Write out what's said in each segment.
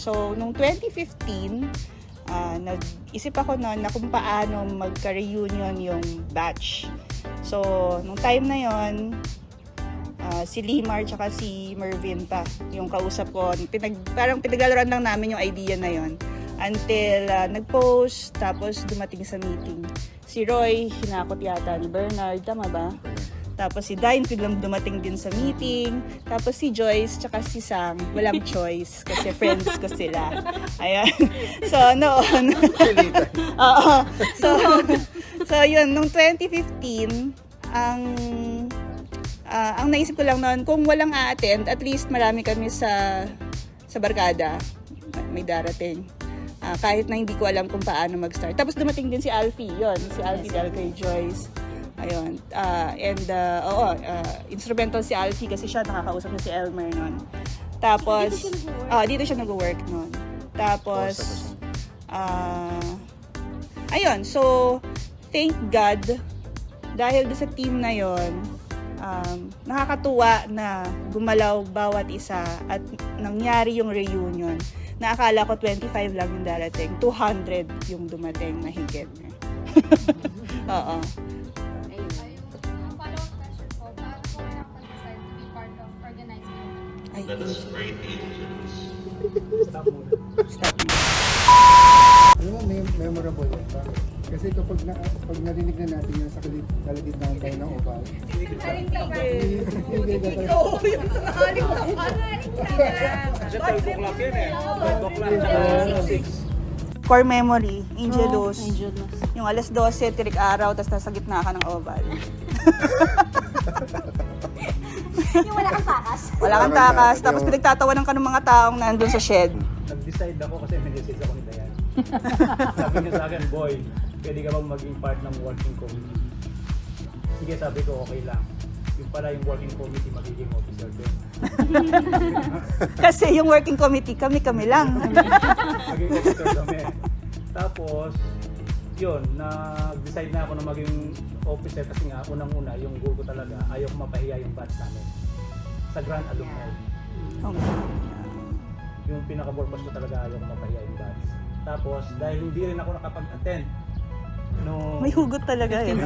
So, nung 2015, nag-isip ako noon na kung paano magka-reunion yung batch. So, nung time na yon, si Limar tsaka si Mervin pa yung kausap ko. Parang pinag-alaran lang namin yung idea na yon until nag-post, tapos dumating sa meeting. Si Roy, hinakot yata ni Bernard, tama ba? Tapos si Dine, biglang dumating din sa meeting. Tapos si Joyce, tsaka si Sam, walang choice kasi friends ko sila. Ayan. So, noon. Oo. So, yun, nung 2015, ang naisip ko lang noon, kung walang a-attend, at least marami kami sa barkada. May darating. Kahit na hindi ko alam kung paano mag-start. Tapos dumating din si Alfie, yun. Si Alfie dahil kay Joyce. Ayun. Instrumental si Alfie kasi siya nakakausap na si Elmer nun. Tapos, dito siya nag-work nun. Tapos, ayun. So, thank God, dahil sa team na yon, nakakatuwa na gumalaw bawat isa at nangyari yung reunion. Naakala ko 25 lang yung darating, 200 yung dumating na higit. Oo. Follow-up question po, paano po kaya mag-decide to be part of organizing? Let us pray, angels. Alam mo, memorable yun. Bakit? Kasi kapag narinig na natin yun sa kalagitnaan tayo ng oval. Oo, yung nakahaling na. Core memory, Angelus. Yung alas 12, tirik araw, tapos nasa gitna ka ng oval. Yung wala kang takas. Wala kang takas, tapos pinagtatawanan ka ng mga taong nandun sa shed. Nag-decide ako kasi nag-decide ako ni Dayan. Sabi niya sa akin, boy, pwede ka bang maging part ng working committee? Sige, sabi ko, okay lang. Yung pala yung working committee, magiging officer din. Kasi yung working committee, kami-kami lang. Maging officer kami. Tapos, yun, nag-decide na ako na maging officer kasi nga, unang-una, yung goal ko talaga, ayaw ko mapahiya yung batch namin. Sa Grand Alumni. Yung pinaka-purpose ko talaga, ayaw ko mapahiya yung batch. Tapos, dahil hindi rin ako nakapag-attend, May hugot talaga eh.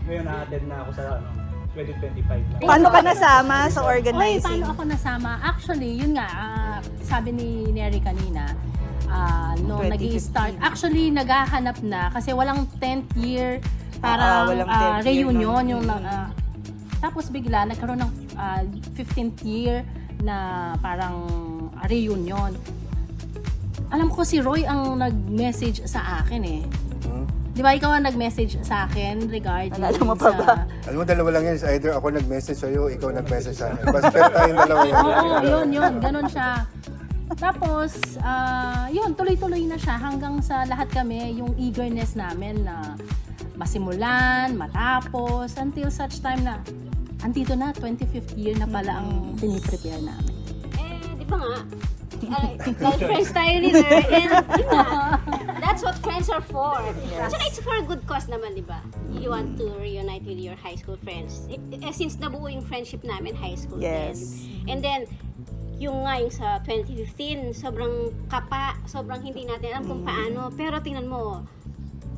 ngayon na-attend na ako sa 2025 na. Paano ka nasama sa Oy, organizing? paano ako nasama? Actually, yun nga, sabi ni Neri kanina, no 2015. nag-i-start. Actually, naghahanap na kasi walang 10th year para walang 10th year reunion. nun. Yung, tapos bigla, nagkaroon ng 15th year na parang reunion. Alam ko si Roy ang nag-message sa akin eh. Di ba ikaw ang nag-message sa akin regarding Alala mo pa ba? Alam mo, dalawa lang yan. Either ako nag-message sa'yo, ikaw nag-message sa akin. Basta tayong dalawa yan. Oo, yun. Ganon siya. Tapos, yun, tuloy-tuloy na siya hanggang sa lahat kami, yung eagerness namin na masimulan, matapos, until such time na, andito na, 25th year na pala ang piniprepare namin. Di ba nga? Like friends tayo ni Ner, and that's what friends are for. Tsaka it's for a good cause naman, di ba? You want to reunite with your high school friends. Since nabuo yung friendship namin, high school Yes. din. And then, yung sa 2015, sobrang sobrang hindi natin alam kung paano. Pero tingnan mo,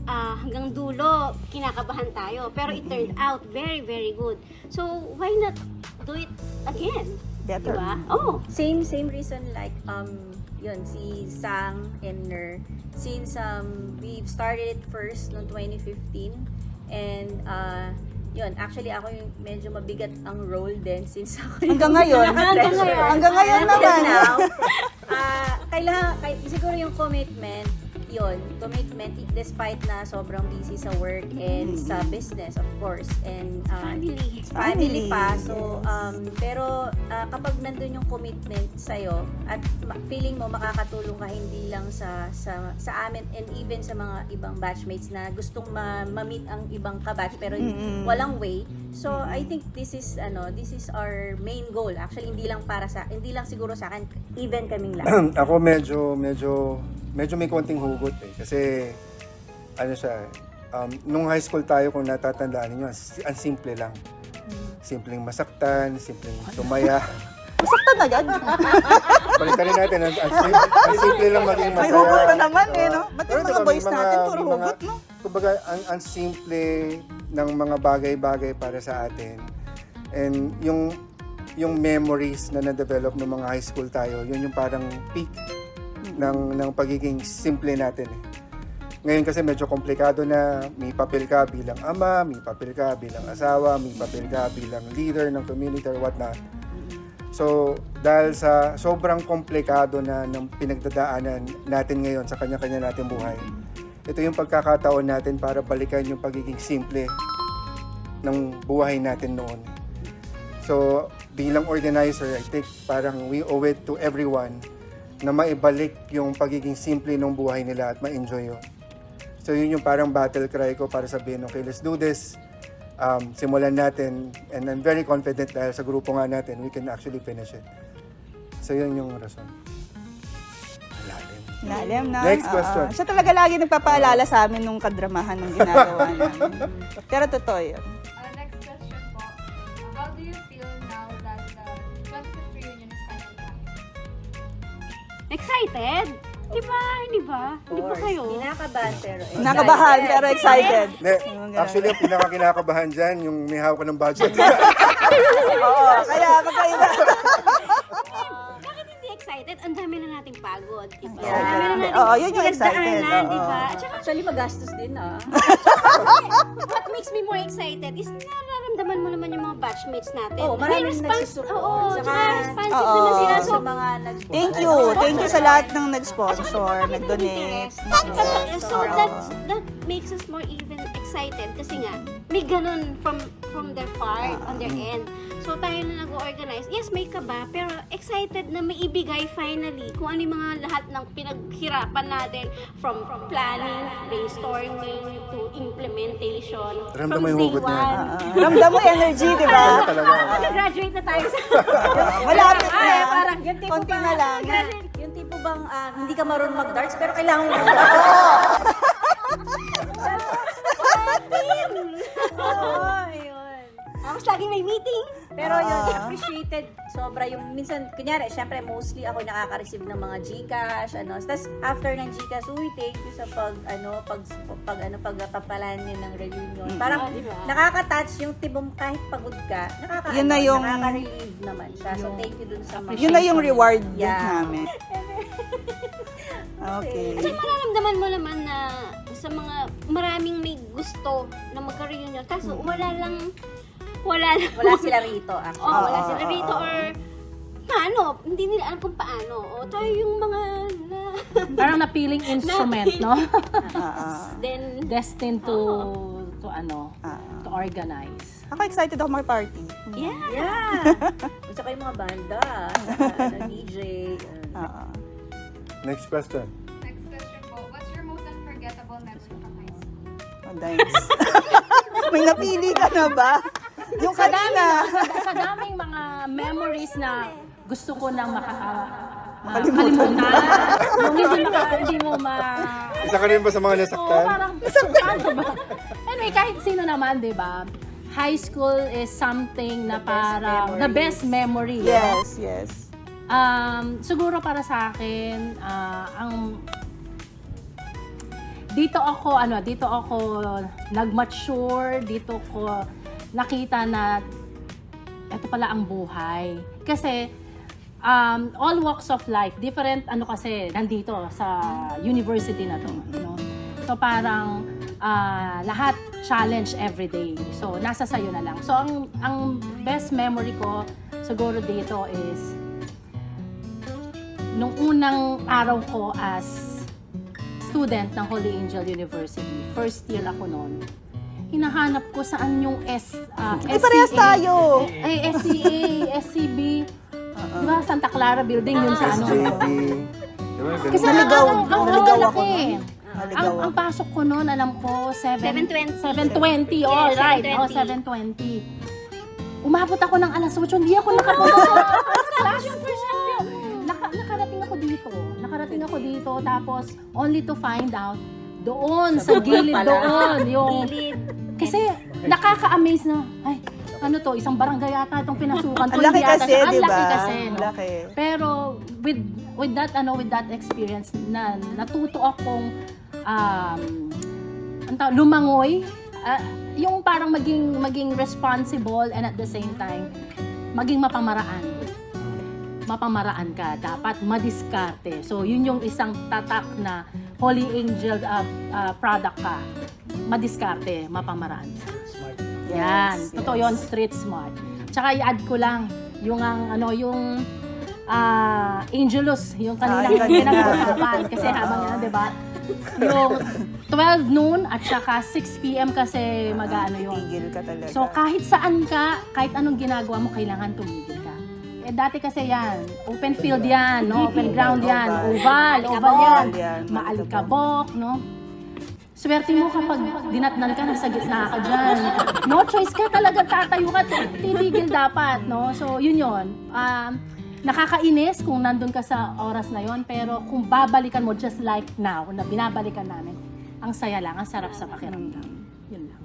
hanggang dulo, kinakabahan tayo. Pero it turned out very, very good. So, why not do it again? Better. Diba? Oh, Same reason like yun si Sang and Ner, since we've started it first noong 2015 and yun actually ako yung medyo mabigat ang role din since ako Hanggang ngayon. Hanggang ngayon naman. now kailangan siguro yung commitment despite na sobrang busy sa work and sa business of course and family pa so pero kapag nandun yung commitment sa'yo at feeling mo makakatulong ka hindi lang sa amin and even sa mga ibang batchmates na gustong ma-meet ang ibang kabatch pero walang way so I think this is our main goal actually hindi lang siguro sa akin even kaming lahat. Ako medyo may konting hugot eh. Kasi, nung high school tayo, kung natatandaan niyo, ang simple lang. Simpleng masaktan, simpleng sumaya. Masaktan na yan. Balikan rin natin, ang simple lang maging masaya. May hugot na naman eh, no? Ba't Pero yung diba, mga boys may natin, puro may hugot, no? Kumbaga, ang simple ng mga bagay-bagay para sa atin. And yung memories na na-develop ng mga high school tayo, yun yung parang peak ng pagiging simple natin eh. Ngayon kasi medyo komplikado na, may papel ka bilang ama, may papel ka bilang asawa, may papel ka bilang leader ng community or whatnot. So, dahil sa sobrang komplikado na ng pinagdadaanan natin ngayon sa kanya-kanya nating buhay, ito yung pagkakataon natin para balikan yung pagiging simple ng buhay natin noon. So, bilang organizer, I think parang we owe it to everyone na maibalik yung pagiging simple ng buhay nila at ma-enjoy yun. So, yun yung parang battle cry ko para sabihin, okay, let's do this. Simulan natin, and I'm very confident dahil sa grupo nga natin, we can actually finish it. So, yun yung rason. Malalim. Lalim na. Next question. Siya talaga lagi nagpapaalala sa amin nung kadramahan ng ginagawa namin. Pero totoo yun. Next question po. How do you feel now that the 25th reunion is finally coming? Excited? Di ba? Hindi ba? Hindi ba kayo? Kinakabahan pero excited. Nakabahan pero excited. Hindi, actually, ang pinakakinakabahan dyan, yung may hawak ka ng budget. Oo, kaya kakaiba. Bakit hindi excited? Ang dami na nating pagod. Diba? Yeah. Ang dami na nating Oo, yun yung excited. pinagdaanan, Oo. diba? At saka, Actually, magastos din what makes me more excited is nararamdaman mo naman yung mga batchmates natin. Oo, maraming nagsusupport. Oo, Saka- tsaka responsive Oo. naman sila. So, sa mga Thank you. Thank you sa lahat ng nag-sponsor, nag-donate. So that makes us more even excited kasi nga may ganun from their part, on their end. So tayo na nag-organize, yes may kaba, pero excited na may ibigay finally kung ano yung mga lahat ng pinaghirapan natin from planning, brainstorming, to implementation. Ramdam from mo yung day hugot niya. one. Ramdam mo energy, di ba? Oo, talaga. Nag-graduate na tayo sa... Malapit na. parang yung tipo Konti bang, na lang. yung tipo bang hindi ka marunong mag-darts pero kailangan mo Oo, ayun. Tapos lagi may meeting. Pero yun, appreciated sobra yung minsan, kunyari, syempre mostly ako nakaka-receive ng mga Gcash, Tapos after ng Gcash, uy, thank you sa pagpapalan niyo ng reunion. Parang diba? nakaka-touch yung tibong kahit pagod ka, Yun na yung- nakaka-relieve naman siya. So thank you dun sa mga Yun na yung reward Yeah. namin. Okay. Kasi mararamdaman mo naman na sa mga maraming may gusto na magka-reunion. Kaso wala Wala sila rito actually. wala sila rito or paano, hindi nila alam kung paano. O tayo yung mga Parang napiling instrument, no? then Destined to organize. Ako excited ako mag-party. yeah. Yeah. At saka yung mga banda, DJ. Next question. Next question po. What's your most unforgettable memory from high school? Oh, thanks. May napili ka na ba? Yung kanina. Sa daming mga memories na gusto ko nang makalimutan. Yung hindi mo Isa ka rin ba sa mga Oo, nasaktan? parang ano ba? Anyway, kahit sino naman, di ba? High school is something na parang the best memory. Yes, yes. Siguro para sa akin, dito ako nag-mature, dito ko nakita na ito pala ang buhay. Kasi all walks of life, different kasi nandito sa university na to, no? So parang lahat challenge every day. So nasa sayo na lang. So ang best memory ko siguro dito is nung unang araw ko as student ng Holy Angel University. First year ako noon. Hinahanap ko saan yung Ay, parehas tayo. Ay, SCA, SCB. Diba, Santa Clara building yun sa SJB. Diba, Kasi ganun. Naligaw ang ako laki. nun. Naligaw Ang pasok ko noon, alam ko, 7:20. Yeah, Oh, right. 7:20. Oh, 7:20. Umabot ako ng alas 8. Hindi ako nakapunta sa first class. Nakarating ako dito. Tapos, only to find out, doon, sa gilid doon. Yung, kasi, nakaka-amaze na, ay, ano to, isang barangay yata itong pinasukan to. Ang laki hindi yata kasi, siya. Ang di ba? laki kasi, Ang no? laki. Pero with that experience na natuto akong lumangoy, yung parang maging responsible and at the same time maging mapamaraan. Mapamaraan ka, dapat madiskarte. So yun yung isang tatak na Holy Angel product ka. Madiskarte, mapamaraan. Smart. Yan, totoo yun, street smart. Tsaka i-add ko lang yung Angelus, yung kanilang yung kanina. pinag-usapan. Kasi habang yan, di ba? Yung 12 noon at saka 6 p.m. kasi mag-ano yun. Tigil ka talaga. So kahit saan ka, kahit anong ginagawa mo, kailangan tumigil ka. Eh dati kasi yan, open field yan, no? Open ground yan, oval yan, maalikabok, no? Swerte mo kapag dinatnan ka, nasa gitna ka dyan. No choice ka talaga, tatayo ka, titigil dapat, no? So yun yun. Nakakainis kung nandun ka sa oras na yon, pero kung babalikan mo just like now, na binabalikan namin, ang saya lang, ang sarap sa pakiramdam. Yun lang.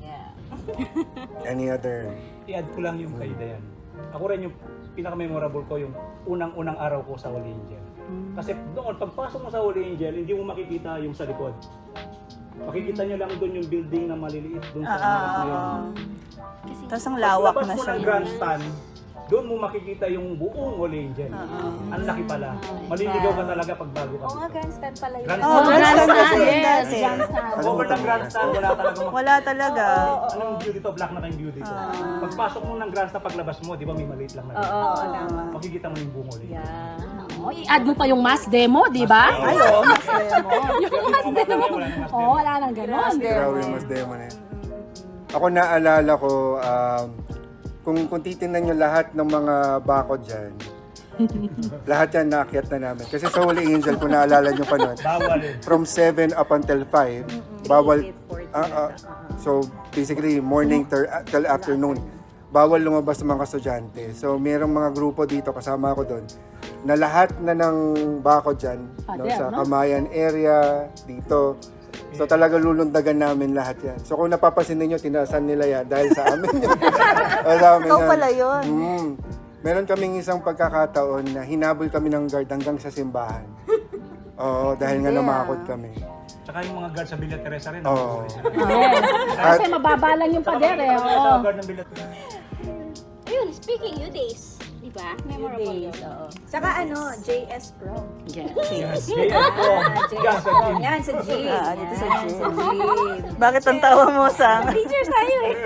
Any other? I-add ko lang yung kay Dayan. Ako rin yung pinaka-memorable ko yung unang-unang araw ko sa Holy Angel. Kasi doon, pagpasok mo sa Holy Angel, hindi mo makikita yung sa likod. Makikita nyo lang doon yung building na maliliit doon sa harap na yun. Tapos ang lawak Paglabas na mo siya. ng grandstand, doon mo makikita yung buong Holy Angel. Ang laki pala. Maliligaw ka talaga pag bago ka. Oo nga, grandstand pala yun. Grandstand. Oh, grandstand kasi yun yes, dati. grandstand. Over ng grandstand, wala talaga Wala talaga. Anong view dito? Black na kayong view dito. Pagpasok mo ng grandstand, paglabas mo, di ba may maliit lang na yun? Oo, tama. Makikita mo yung buong Holy Angel. Yeah. Oh, i-add mo pa yung mass demo, di ba? Ay, oo, mas mo. Yung mass demo. Oh, wala nang ganon. Grabe, mas demo na yan. Ako naalala ko, kung titingnan nyo lahat ng mga bakod dyan, lahat yan naakyat na namin. Kasi sa Holy Angel, kung naalala nyo pa nun, Bawal eh. from 7 up until 5, bawal, so basically morning till afternoon, bawal lumabas ng mga estudyante. So mayroong mga grupo dito, kasama ako doon, na lahat na ng bakod dyan, no, Pader, sa no? Camayan area, dito, so talaga lulundagan namin lahat yan. So kung napapansin ninyo, tinasan nila yan dahil sa amin yun. Sa amin Ikaw yan. pala yun. Meron kaming isang pagkakataon na hinabol kami ng guard hanggang sa simbahan. Oo, dahil nga namakot kami. Tsaka yung mga guard sa Villa Teresa rin. Oo. Yes. Kasi mababa lang yung pader eh. Sa Oo. guard ng Villa Teresa. Ayun, speaking you days, di ba? Memorable Days, yun. oo. Saka JS Pro. Yes. Yes. Yan sa gym. Yan, sa gym. Dito sa Yan, gym. Bakit ang tawa mo, Sang? Teachers tayo eh.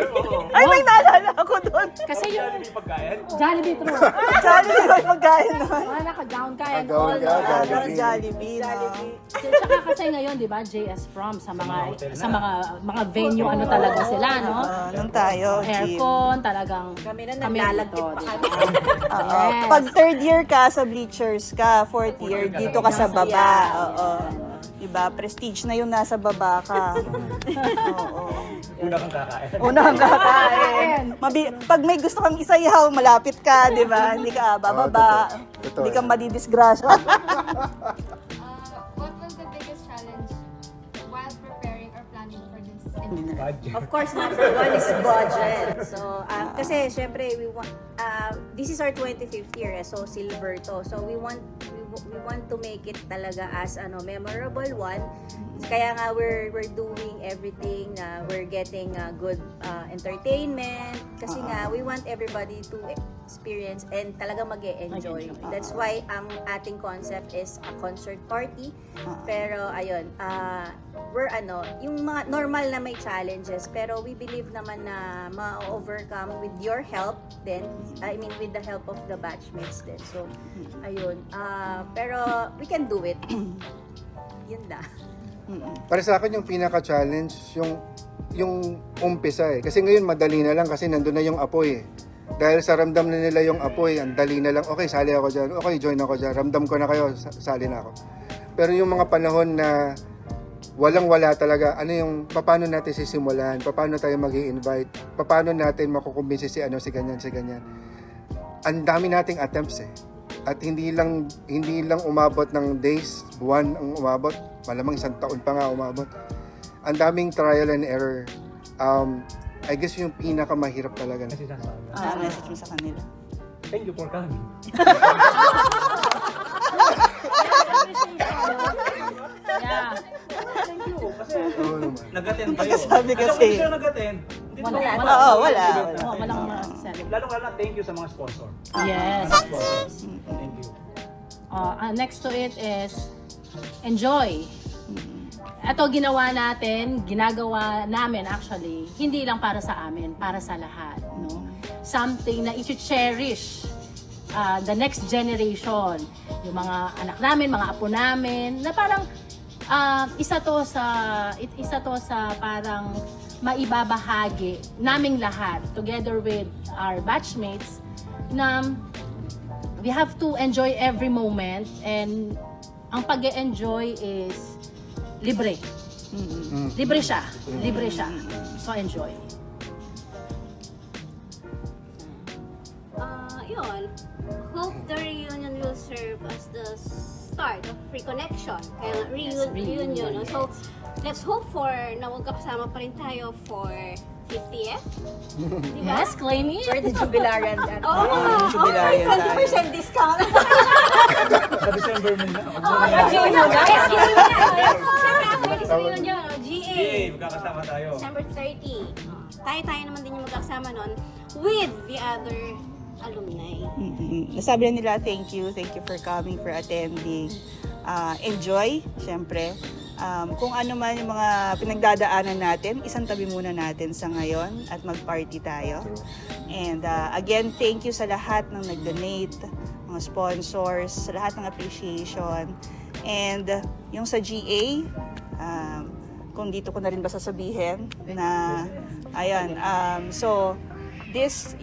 Ay, may naalala ako doon. Kasi yung Jollibee pagkain. Jollibee true. Jollibee ba yung pagkain nun? Naka-gown ka and Naka-gown all. ka, Jollibee. Parang Jollibee, no? Tsaka kasi ngayon, di ba, JS Prom sa mga venue ano talaga sila, no? Nung tayo, gym. Aircon, talagang Kami na naglalagkit dito, pa di kami. ba? Oo. Yes. Pag third year ka, sa bleachers ka. Fourth year, dito ka sa baba. Oo. Diba? Prestige na yung nasa baba ka. Oo. Una kang kakain. Una kang kakain. Pag may gusto kang isayaw, malapit ka, di ba? Hindi ka bababa. Totoo. Hindi ka madidisgrasya. What was the biggest challenge while preparing or planning for this event? Budget. Of course, number one is budget. So, kasi syempre, this is our 25th year, so silver to. So, we want to make it talaga as memorable one. Kaya nga we're doing everything, we're getting good entertainment kasi nga we want everybody to experience and talaga mag-e-enjoy. That's why ang ating concept is a concert party. Pero ayun, we're yung mga normal na may challenges, pero we believe naman na ma-overcome with your help then, I mean with the help of the batchmates din. So ayun, pero we can do it. Yun na. Para sa akin yung pinaka-challenge, yung umpisa eh. Kasi ngayon madali na lang kasi nandun na yung apoy eh. Dahil sa ramdam na nila yung apoy, ang dali na lang, okay, sali ako dyan, okay, join ako dyan, ramdam ko na kayo, sali na ako. Pero yung mga panahon na walang-wala talaga, paano natin sisimulan, paano tayo mag-i-invite, paano natin makukumbinsi si ganyan, si ganyan. Ang dami nating attempts eh. At hindi lang umabot ng days, buwan ang umabot, malamang isang taon pa nga umabot. Ang daming trial and error. I guess yung pinakamahirap talaga. Kasi sinasabi. Message mo sa kanila. Thank you for coming. Yeah. Thank you. Kasi Oo naman. nag-attend kayo. Sabi kasi- Kung hindi sila nag-attend, hindi Wala, naman- wala. Oo, wala. Oh, walang celebrate. Lalo thank you sa mga sponsor. Yes. Sponsors. Thank you. Next to it is enjoy. Ito ginagawa namin actually, hindi lang para sa amin, para sa lahat, no? Something na i-cherish the next generation, yung mga anak namin, mga apo namin, na parang isa to sa parang maibabahagi naming lahat together with our batchmates na we have to enjoy every moment, and ang pag-enjoy is libre. Libre siya. So enjoy. Yun. Hope the reunion will serve as the start of reconnection. Kaya nga, reunion. No? So, let's hope for na magkakasama pa rin tayo for 50th. Diba? Yes, claim it. For the jubilarian. Oo, Jubilarian tayo. 20% discount. Sa December na. Siyempre, after this reunion, GA. Yay! Magkakasama tayo. December 30. Tayo naman din yung magkasama nun with the other alumni. Nasabi na nila, thank you for coming, for attending. Enjoy, syempre. Kung ano man yung mga pinagdadaanan natin, isang tabi muna natin sa ngayon at mag-party tayo. And again, thank you sa lahat ng nag-donate, mga sponsors, sa lahat ng appreciation. And yung sa GA, kung dito ko na rin ba sasabihin na, ayun, so, this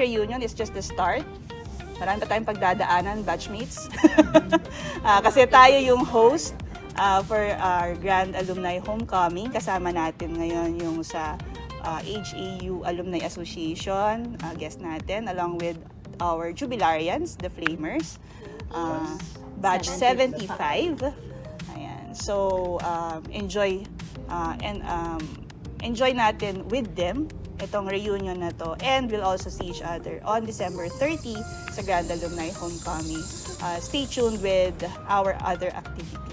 reunion is just the start. Marami pa tayong pagdadaanan, batchmates. Kasi tayo yung host for our Grand Alumni Homecoming. Kasama natin ngayon yung sa HAU Alumni Association, guest natin, along with our Jubilarians, the Flamers, batch 75. Ayan. So, enjoy natin with them itong reunion na to, and we'll also see each other on December 30 sa Grand Alumni Homecoming. Stay tuned with our other activities.